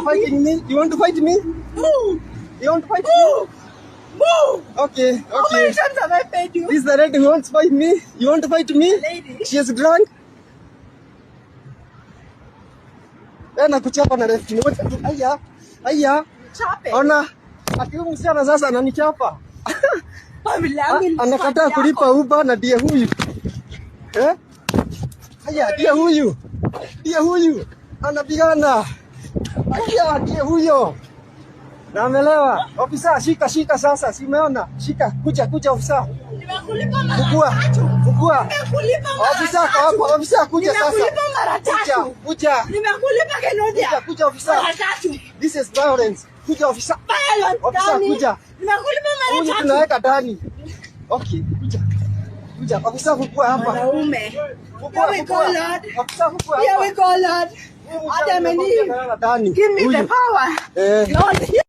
Fighting me? You want to fight me? Move! You want to fight Move! Move! Okay, okay. How many times have I paid you? This is the lady who wants to fight me. You want to fight me? Lady. She is drunk. Na kuchapa na ref moja tu. Aya. Aya. Chape. Ona. Akiwa msichana sasa ananichapa. Anakataa kulipa Uber na ndiye huyu. Aya, ndiye huyu. Ndiye huyu. Anapigana. Aya, ndiye huyo. Na amelewa. Ofisa, shika sasa. Si umeona? Shika. Kuja ofisa. Nimekulipa mara tatu. Fungua. Nimekulipa mara Ofisa hapo, ofisa kuja sasa. Nimekulipa mara tatu. Kuja. Nimekulipa Kenodia. Kuja ofisa. Mara tatu. This is violence. Kuja ofisa. Violence. Ofisa kuja. Nimekulipa mara Huyu tatu. tunaweka ndani. Okay, kuja. Ofisa fungua hapa. Wanaume. Here we go, Lord. Ofisa fungua hapa. Here we go, Lord. Adam and Eve. Ndani. Give me the power. Lord,